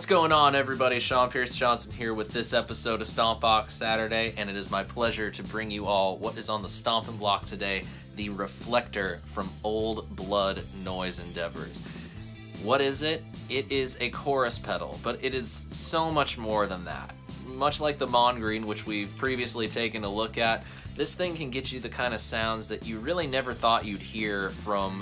What's going on, everybody? Sean Pierce Johnson here with this episode of Stompbox Saturday, and it is my pleasure to bring you all what is on the stomping block today, the Reflector from Old Blood Noise Endeavors. What is it? It is a chorus pedal, but it is so much more than that. Much like the Mongreen, which we've previously taken a look at, this thing can get you the kind of sounds that you really never thought you'd hear from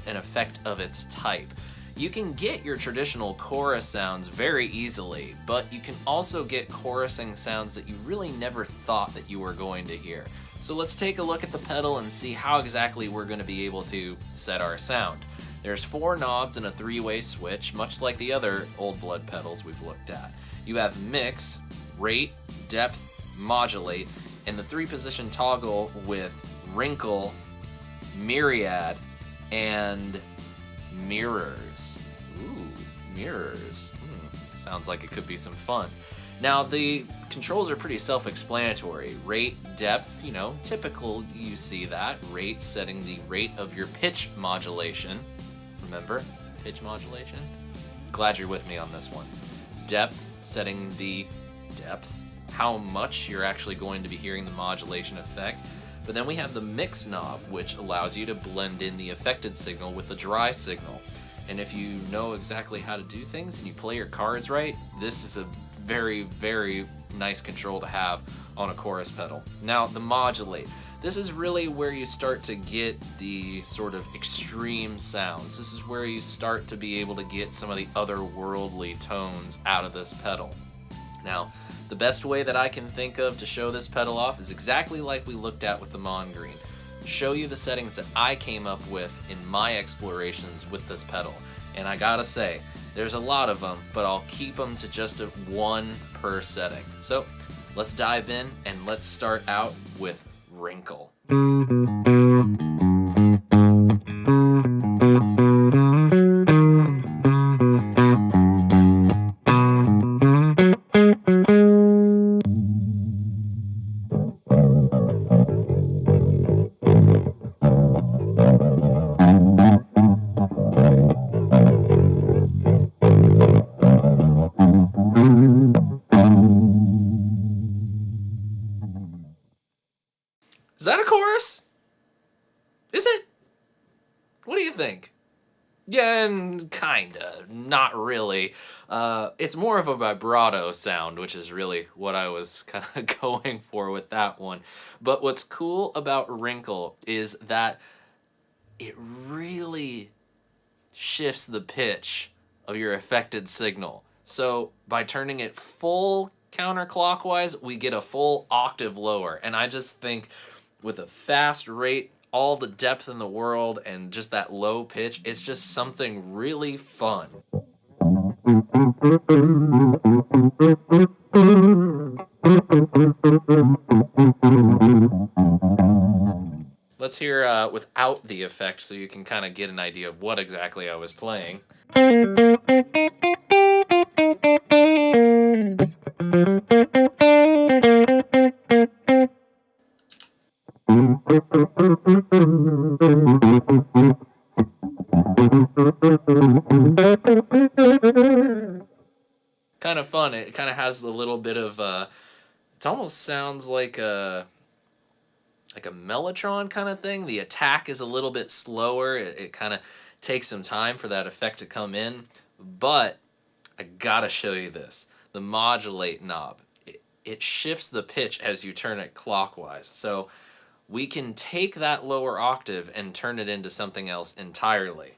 an effect of its type. You can get your traditional chorus sounds very easily, but you can also get chorusing sounds that you really never thought that you were going to hear. So let's take a look at the pedal and see how exactly we're going to be able to set our sound. There's 4 knobs and a 3-way switch, much like the other Old Blood pedals we've looked at. You have mix, rate, depth, modulate, and the 3-position toggle with Wrinkle, Myriad, and mirrors. Ooh, mirrors. Sounds like it could be some fun. Now, the controls are pretty self-explanatory. Rate, depth, typical, you see that. Rate, setting the rate of your pitch modulation. Remember, pitch modulation? Glad you're with me on this one. Depth, setting the depth, how much you're actually going to be hearing the modulation effect. But then we have the mix knob, which allows you to blend in the affected signal with the dry signal. And if you know exactly how to do things and you play your cards right, this is a very, very nice control to have on a chorus pedal. Now, the modulate. This is really where you start to get the sort of extreme sounds. This is where you start to be able to get some of the otherworldly tones out of this pedal. Now, the best way that I can think of to show this pedal off is exactly like we looked at with the Mongreen. Show you the settings that I came up with in my explorations with this pedal. And I gotta say, there's a lot of them, but I'll keep them to just one per setting. So let's dive in and let's start out with Wrinkle. Is that a chorus? Is it? What do you think? Yeah, and kinda. Not really. It's more of a vibrato sound, which is really what I was kind of going for with that one. But what's cool about Wrinkle is that it really shifts the pitch of your affected signal. So by turning it full counterclockwise, we get a full octave lower. And I just think with a fast rate, all the depth in the world, and just that low pitch, it's just something really fun. Let's hear without the effect so you can kind of get an idea of what exactly I was playing. Kind of fun. It kind of has a little bit of it almost sounds like a mellotron kind of thing. The attack is a little bit slower. It kind of takes some time for that effect to come in, but I gotta show you this. The modulate knob. It shifts the pitch as you turn it clockwise. So we can take that lower octave and turn it into something else entirely.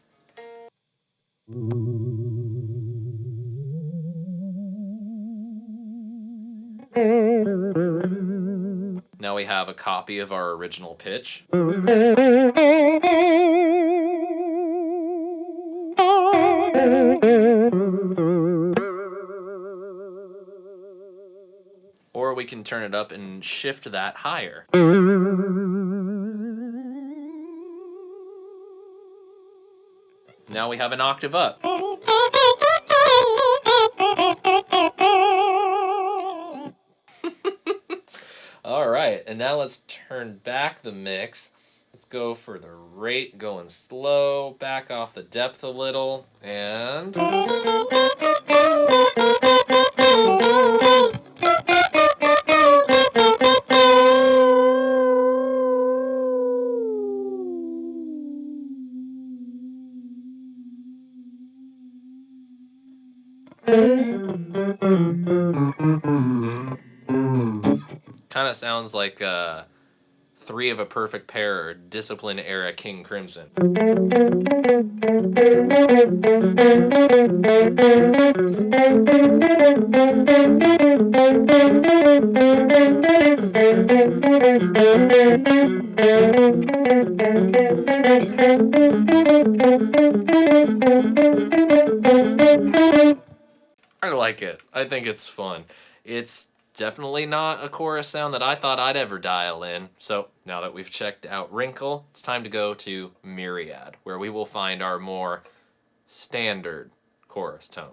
Now we have a copy of our original pitch. Or we can turn it up and shift that higher. Now we have an octave up. All right, and now let's turn back the mix Let's go for the rate, going slow, back off the depth a little, and... Kind of sounds like Three of a Perfect Pair or Discipline era King Crimson. I like it. I think it's fun. It's definitely not a chorus sound that I thought I'd ever dial in. So now that we've checked out Wrinkle, it's time to go to Myriad, where we will find our more standard chorus tone.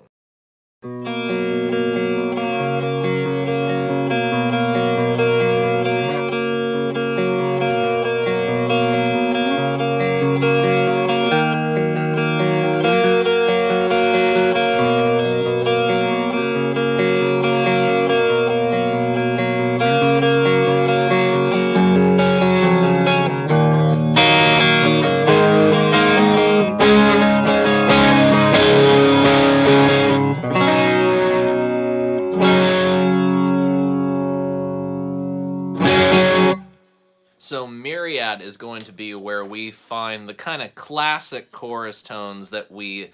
So Myriad is going to be where we find the kind of classic chorus tones that we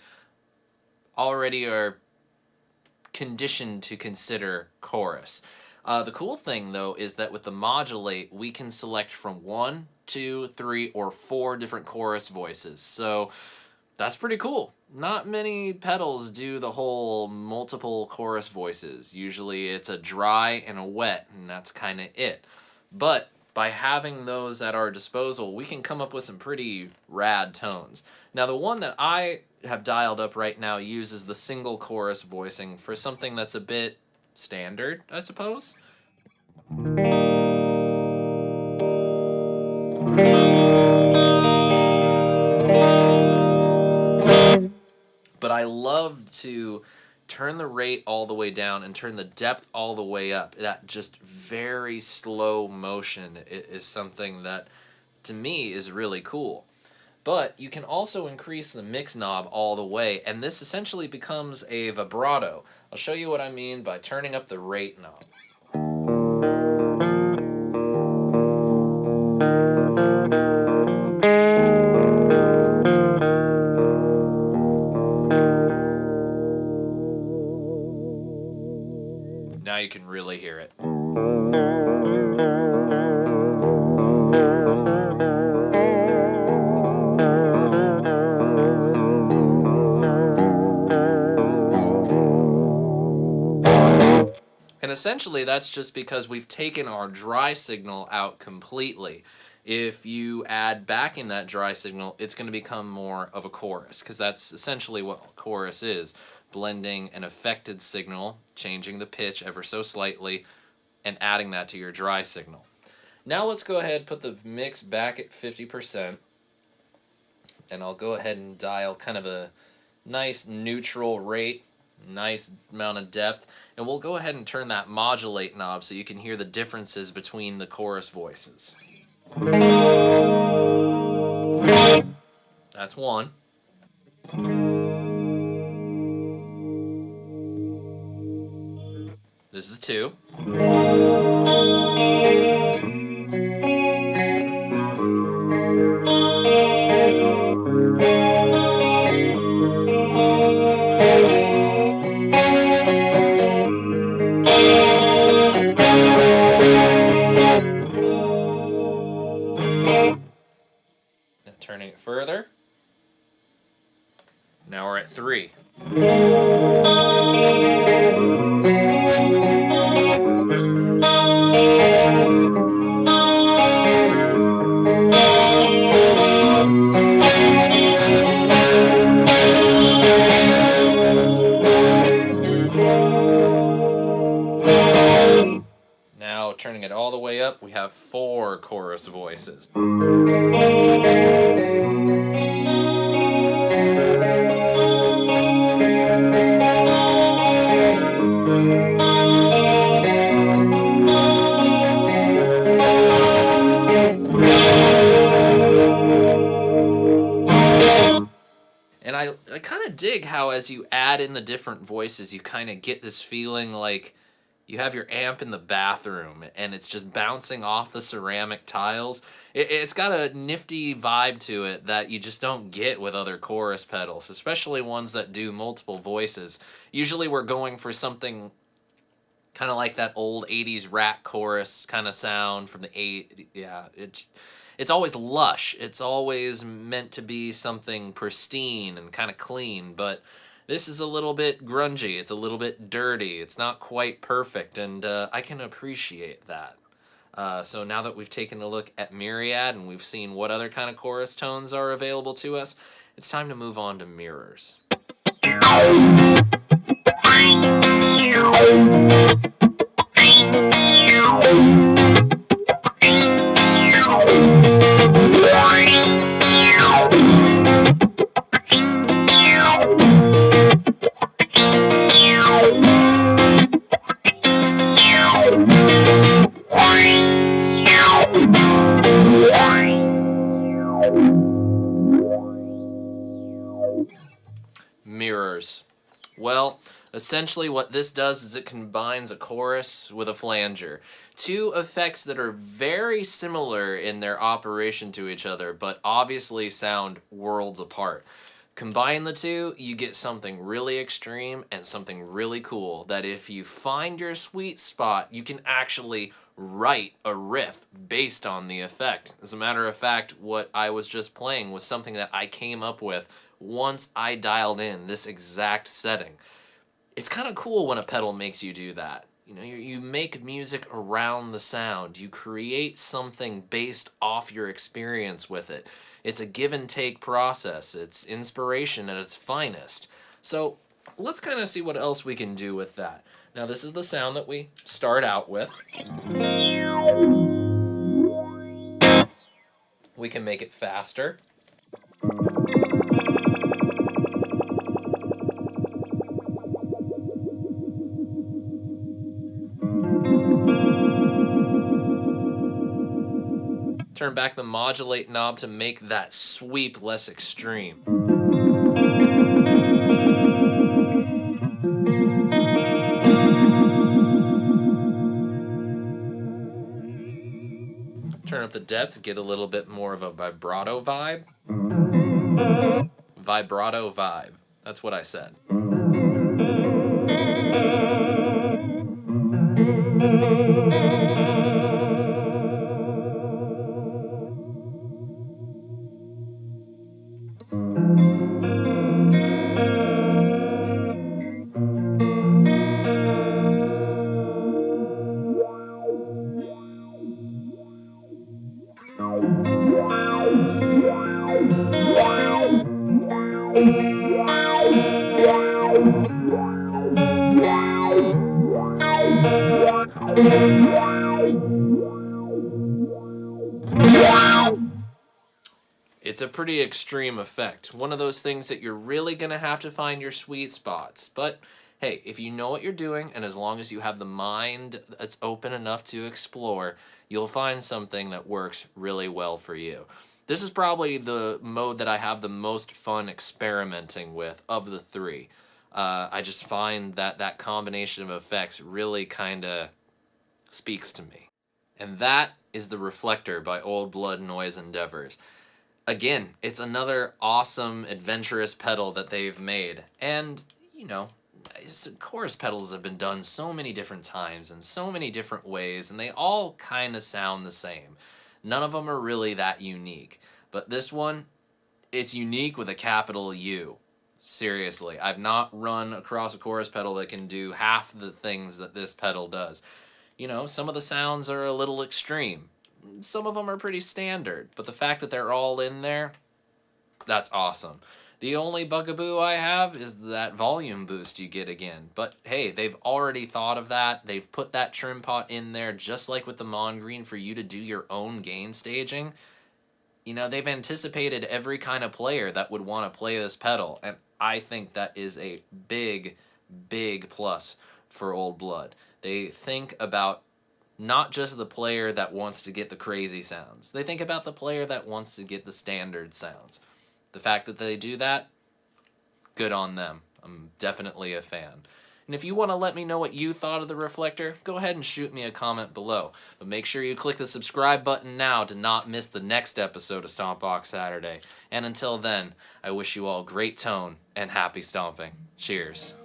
already are conditioned to consider chorus. The cool thing, though, is that with the modulate, we can select from 1, 2, 3, or 4 different chorus voices. So that's pretty cool. Not many pedals do the whole multiple chorus voices. Usually it's a dry and a wet, and that's kind of it. But by having those at our disposal, we can come up with some pretty rad tones. Now, the one that I have dialed up right now uses the single chorus voicing for something that's a bit standard, I suppose. But I love to turn the rate all the way down and turn the depth all the way up. That just very slow motion is something that, to me, is really cool. But you can also increase the mix knob all the way, and this essentially becomes a vibrato. I'll show you what I mean by turning up the rate knob. Now you can really hear it. And essentially that's just because we've taken our dry signal out completely. If you add back in that dry signal, it's going to become more of a chorus, because that's essentially what a chorus is. Blending an affected signal, changing the pitch ever so slightly, and adding that to your dry signal. Now let's go ahead and put the mix back at 50%, and I'll go ahead and dial kind of a nice neutral rate, nice amount of depth, and we'll go ahead and turn that modulate knob so you can hear the differences between the chorus voices. That's 1. This is 2. Turning it further. Now we're at 3. Now turning it all the way up, we have 4 chorus voices. I kind of dig how as you add in the different voices, you kind of get this feeling like you have your amp in the bathroom and it's just bouncing off the ceramic tiles. It's got a nifty vibe to it that you just don't get with other chorus pedals, especially ones that do multiple voices. Usually we're going for something kind of like that old 80s Rat chorus kind of sound from the 80s. Yeah, it's always lush. It's always meant to be something pristine and kind of clean, but this is a little bit grungy. It's a little bit dirty. It's not quite perfect, and I can appreciate that. So now that we've taken a look at Myriad and we've seen what other kind of chorus tones are available to us, it's time to move on to mirrors. Mirrors. Well, essentially what this does is it combines a chorus with a flanger. Two effects that are very similar in their operation to each other, but obviously sound worlds apart. Combine the two, you get something really extreme and something really cool that if you find your sweet spot, you can actually write a riff based on the effect. As a matter of fact, what I was just playing was something that I came up with once I dialed in this exact setting. It's kind of cool when a pedal makes you do that. You know, you make music around the sound. You create something based off your experience with it. It's a give and take process. It's inspiration at its finest. So let's kind of see what else we can do with that. Now this is the sound that we start out with. We can make it faster. Turn back the modulate knob to make that sweep less extreme. Turn up the depth, get a little bit more of a vibrato vibe. Vibrato vibe. That's what I said. It's a pretty extreme effect. One of those things that you're really going to have to find your sweet spots. But hey, if you know what you're doing, and as long as you have the mind that's open enough to explore, you'll find something that works really well for you. This is probably the mode that I have the most fun experimenting with of the three. I just find that that combination of effects really kind of speaks to me. And that is the Reflector by Old Blood Noise Endeavors. Again, it's another awesome, adventurous pedal that they've made. And, you know, chorus pedals have been done so many different times in so many different ways, and they all kind of sound the same. None of them are really that unique. But this one, it's unique with a capital U. Seriously, I've not run across a chorus pedal that can do half the things that this pedal does. You know, some of the sounds are a little extreme. Some of them are pretty standard, but the fact that they're all in there, that's awesome. The only bugaboo I have is that volume boost you get again. But hey, they've already thought of that. They've put that trim pot in there just like with the Mongreen for you to do your own gain staging. You know, they've anticipated every kind of player that would want to play this pedal, and I think that is a big, big plus for Old Blood. They think about not just the player that wants to get the crazy sounds. They think about the player that wants to get the standard sounds. The fact that they do that, good on them. I'm definitely a fan. And if you want to let me know what you thought of the Reflector, go ahead and shoot me a comment below. But make sure you click the subscribe button now to not miss the next episode of Stompbox Saturday. And until then, I wish you all great tone and happy stomping. Cheers.